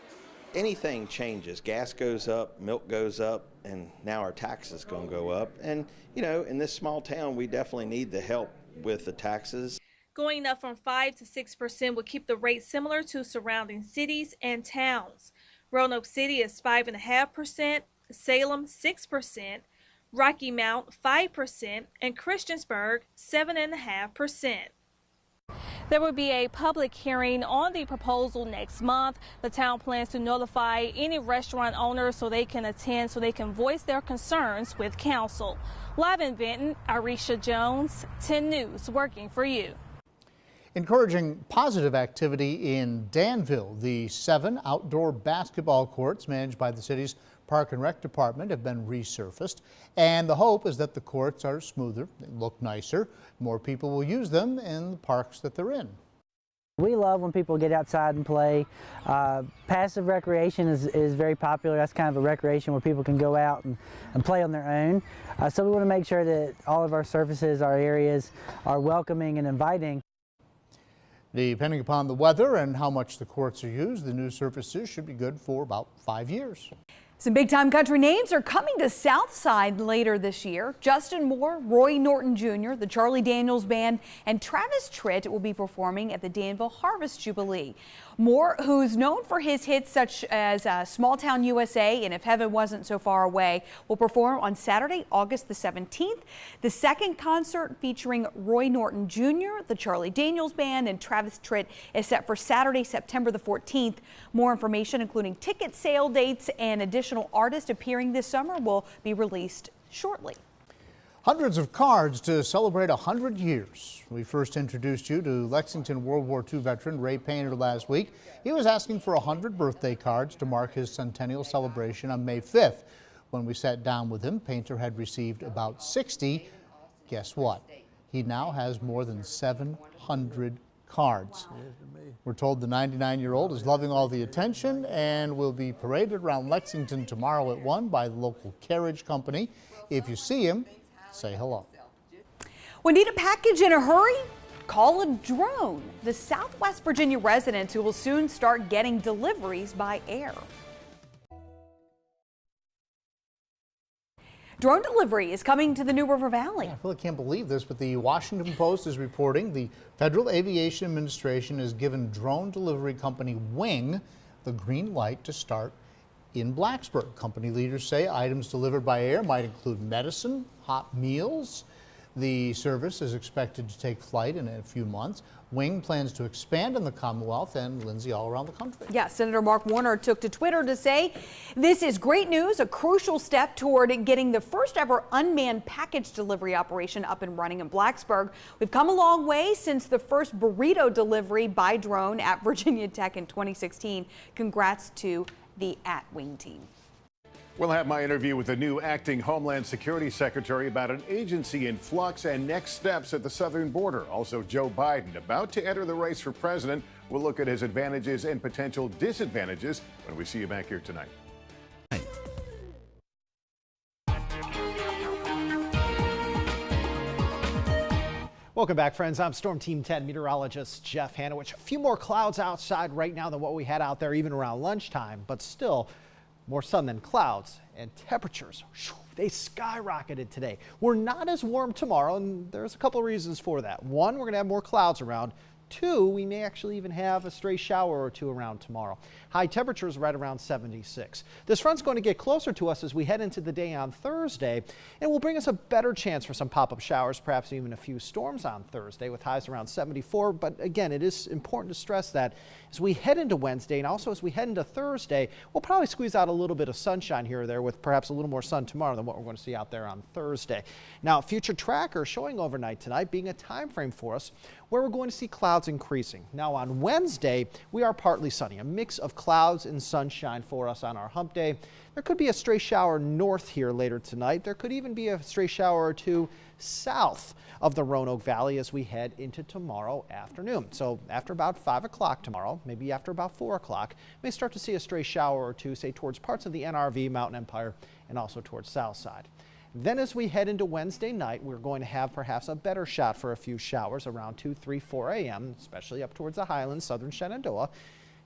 Anything changes. Gas goes up, milk goes up, and now our taxes going to go up. And, you know, in this small town, we definitely need the help with the taxes. Going up from 5 to 6% would keep the rate similar to surrounding cities and towns. Roanoke City is 5.5%, Salem 6%, Rocky Mount 5%, and Christiansburg 7.5%. There will be a public hearing on the proposal next month. The town plans to notify any restaurant owners so they can attend, so they can voice their concerns with council. Live in Vinton, Arisha Jones, 10 News, working for you. Encouraging positive activity in Danville. The 7 outdoor basketball courts managed by the city's Park and Rec Department have been resurfaced, and the hope is that the courts are smoother, they look nicer, more people will use them in the parks that they're in. We love when people get outside and play. Passive recreation is very popular. That's kind of a recreation where people can go out and play on their own. So we want to make sure that all of our surfaces, our areas, are welcoming and inviting. Depending upon the weather and how much the courts are used, the new surfaces should be good for about 5 years. Some big-time country names are coming to Southside later this year. Justin Moore, Roy Norton Jr., the Charlie Daniels Band, and Travis Tritt will be performing at the Danville Harvest Jubilee. Moore, who's known for his hits such as Small Town USA and If Heaven Wasn't So Far Away, will perform on Saturday, August the 17th. The second concert featuring Roy Norton Jr., the Charlie Daniels Band, and Travis Tritt is set for Saturday, September the 14th. More information, including ticket sale dates and additional artists appearing this summer, will be released shortly. Hundreds of cards to celebrate 100 years. We first introduced you to Lexington World War II veteran Ray Painter last week. He was asking for 100 birthday cards to mark his centennial celebration on May 5th. When we sat down with him, Painter had received about 60. Guess what? He now has more than 700 cards. We're told the 99-year-old is loving all the attention and will be paraded around Lexington tomorrow at 1 by the local carriage company. If you see him, say hello. When need a package in a hurry? Call a drone. The Southwest Virginia residents who will soon start getting deliveries by air. Drone delivery is coming to the New River Valley. I really can't believe this, but the Washington Post is reporting the Federal Aviation Administration has given drone delivery company Wing the green light to start in Blacksburg. Company leaders say items delivered by air might include medicine, hot meals. The service is expected to take flight in a few months. Wing plans to expand in the Commonwealth and, Lindsay, all around the country. Yeah, Senator Mark Warner took to Twitter to say, this is great news, a crucial step toward getting the first ever unmanned package delivery operation up and running in Blacksburg. We've come a long way since the first burrito delivery by drone at Virginia Tech in 2016. Congrats to the @Wing team. We'll have my interview with the new acting Homeland Security Secretary about an agency in flux and next steps at the southern border. Also, Joe Biden about to enter the race for president. We'll look at his advantages and potential disadvantages when we see you back here tonight. Welcome back, friends. I'm Storm Team 10 meteorologist Jeff Hanowich. A few more clouds outside right now than what we had out there even around lunchtime, but still more sun than clouds, and temperatures, they skyrocketed today. We're not as warm tomorrow, and there's a couple reasons for that. One, we're going to have more clouds around. Two, we may actually even have a stray shower or two around tomorrow. High temperatures right around 76. This front's going to get closer to us as we head into the day on Thursday, and will bring us a better chance for some pop-up showers, perhaps even a few storms on Thursday with highs around 74. But again, it is important to stress that as we head into Wednesday and also as we head into Thursday, we'll probably squeeze out a little bit of sunshine here or there with perhaps a little more sun tomorrow than what we're going to see out there on Thursday. Now, future tracker showing overnight tonight being a time frame for us where we're going to see clouds increasing. Now on Wednesday, we are partly sunny, a mix of clouds and sunshine for us on our hump day. There could be a stray shower north here later tonight. There could even be a stray shower or two south of the Roanoke Valley as we head into tomorrow afternoon. So after about 5 o'clock tomorrow, maybe after about 4 o'clock, may start to see a stray shower or two, say towards parts of the NRV, Mountain Empire, and also towards Southside. Then as we head into Wednesday night, we're going to have perhaps a better shot for a few showers around 2, 3, 4 a.m., especially up towards the Highlands, southern Shenandoah.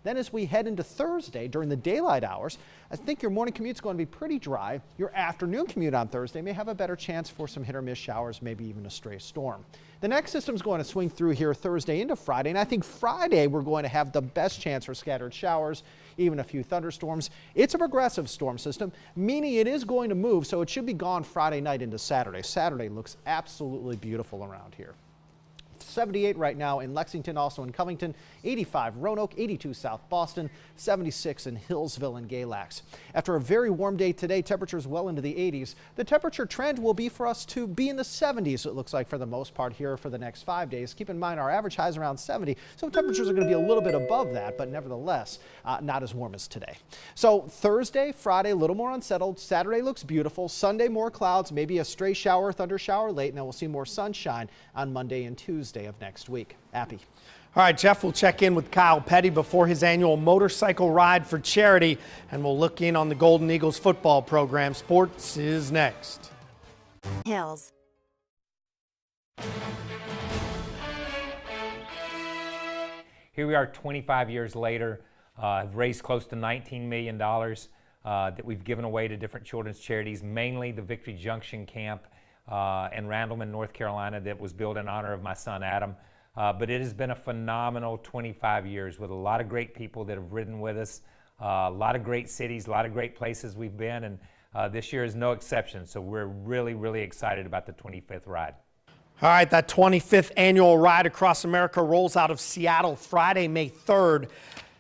Then as we head into Thursday during the daylight hours, I think your morning commute is going to be pretty dry. Your afternoon commute on Thursday may have a better chance for some hit or miss showers, maybe even a stray storm. The next system is going to swing through here Thursday into Friday, and I think Friday we're going to have the best chance for scattered showers, even a few thunderstorms. It's a progressive storm system, meaning it is going to move, so it should be gone Friday night into Saturday. Saturday looks absolutely beautiful around here. 78 right now in Lexington, also in Covington, 85 Roanoke, 82 South Boston, 76 in Hillsville and Galax. After a very warm day today, temperatures well into the 80s. The temperature trend will be for us to be in the 70s, it looks like, for the most part here for the next 5 days. Keep in mind our average high is around 70, so temperatures are going to be a little bit above that, but nevertheless not as warm as today. So Thursday, Friday, a little more unsettled. Saturday looks beautiful. Sunday, more clouds, maybe a stray shower, thunder shower late, and then we'll see more sunshine on Monday and Tuesday of next week. Appy. All right, Jeff, we'll check in with Kyle Petty before his annual motorcycle ride for charity, and we'll look in on the Golden Eagles football program. Sports is next. Hills. Here we are 25 years later, have raised close to $19 million that we've given away to different children's charities, mainly the Victory Junction Camp in Randleman, North Carolina, that was built in honor of my son Adam. But it has been a phenomenal 25 years with a lot of great people that have ridden with us, a lot of great cities, a lot of great places we've been, and this year is no exception. So we're really, really excited about the 25th ride. All right, that 25th annual Ride Across America rolls out of Seattle Friday, May 3rd.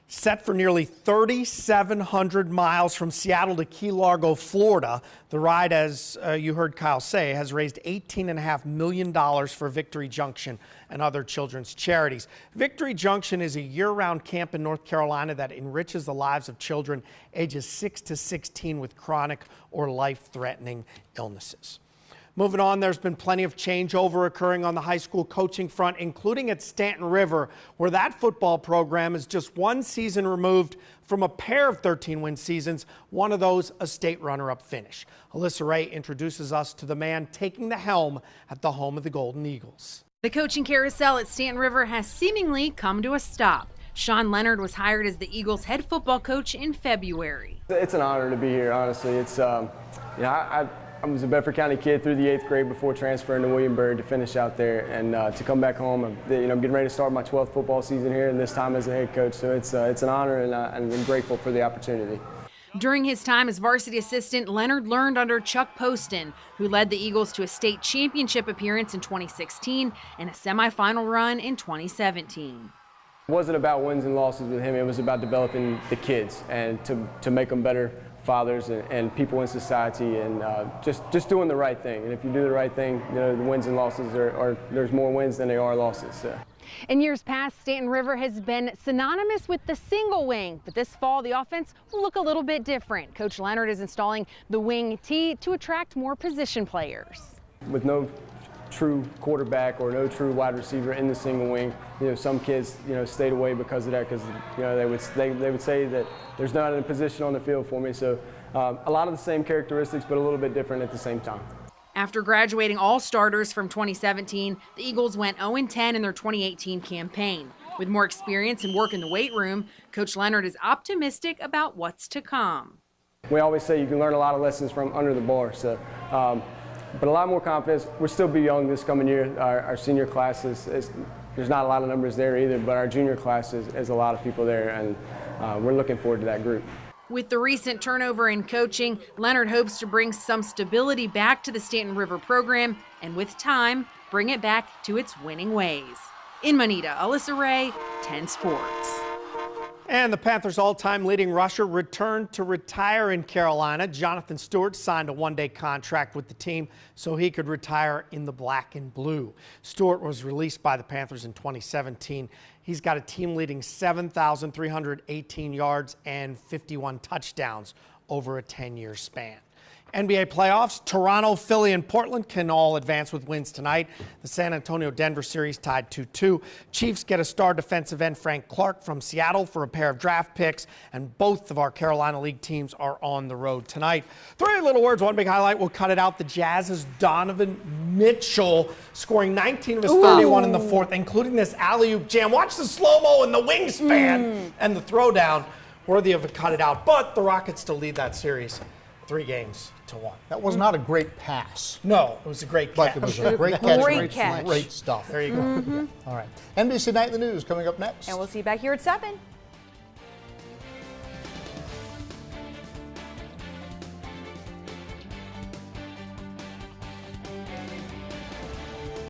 Set for nearly 3,700 miles from Seattle to Key Largo, Florida. The ride, as you heard Kyle say, has raised $18.5 million for Victory Junction and other children's charities. Victory Junction is a year-round camp in North Carolina that enriches the lives of children ages 6 to 16 with chronic or life-threatening illnesses. Moving on, there's been plenty of changeover occurring on the high school coaching front, including at Stanton River, where that football program is just one season removed from a pair of 13-win seasons, one of those a state runner-up finish. Alyssa Ray introduces us to the man taking the helm at the home of the Golden Eagles. The coaching carousel at Stanton River has seemingly come to a stop. Sean Leonard was hired as the Eagles' head football coach in February. It's an honor to be here, honestly. It's, I was a Bedford County kid through the 8th grade before transferring to Williamsburg to finish out there, and to come back home. I'm getting ready to start my 12th football season here, and this time as a head coach. So it's an honor, and I'm grateful for the opportunity. During his time as varsity assistant, Leonard learned under Chuck Poston, who led the Eagles to a state championship appearance in 2016 and a semifinal run in 2017. It wasn't about wins and losses with him. It was about developing the kids and to make them better fathers and people in society, and just doing the right thing. And if you do the right thing, the wins and losses there's more wins than there are losses. So. In years past, Stanton River has been synonymous with the single wing, but this fall the offense will look a little bit different. Coach Leonard is installing the wing tee to attract more position players. With no true quarterback or no true wide receiver in the single wing, some kids stayed away because of that, because they would say that there's not a position on the field for me. So a lot of the same characteristics, but a little bit different at the same time. After graduating all starters from 2017, the Eagles went 0-10 in their 2018 campaign. With more experience and work in the weight room, Coach Leonard is optimistic about what's to come. We always say you can learn a lot of lessons from under the bar. So. But a lot more confidence. We'll still be young this coming year. Our senior class there's not a lot of numbers there either, but our junior class is a lot of people there, and we're looking forward to that group. With the recent turnover in coaching, Leonard hopes to bring some stability back to the Stanton River program, and with time, bring it back to its winning ways. In Manita, Alyssa Ray, 10 Sports. And the Panthers' all-time leading rusher returned to retire in Carolina. Jonathan Stewart signed a one-day contract with the team so he could retire in the black and blue. Stewart was released by the Panthers in 2017. He's got a team-leading 7,318 yards and 51 touchdowns over a 10-year span. NBA playoffs, Toronto, Philly, and Portland can all advance with wins tonight. The San Antonio-Denver series tied 2-2. Chiefs get a star defensive end Frank Clark from Seattle for a pair of draft picks, and both of our Carolina League teams are on the road tonight. 3 little words, one big highlight. We'll cut it out. The Jazz's Donovan Mitchell scoring 19 of his 31 in the fourth, including this alley-oop jam. Watch the slow-mo and the wingspan and the throwdown. Worthy of a cut it out, but the Rockets still lead that series 3-1. That was not a great pass. No, it was a great catch. But it was a great catch. Great catch. Great stuff. There you go. All right. NBC Nightly News coming up next. And we'll see you back here at 7.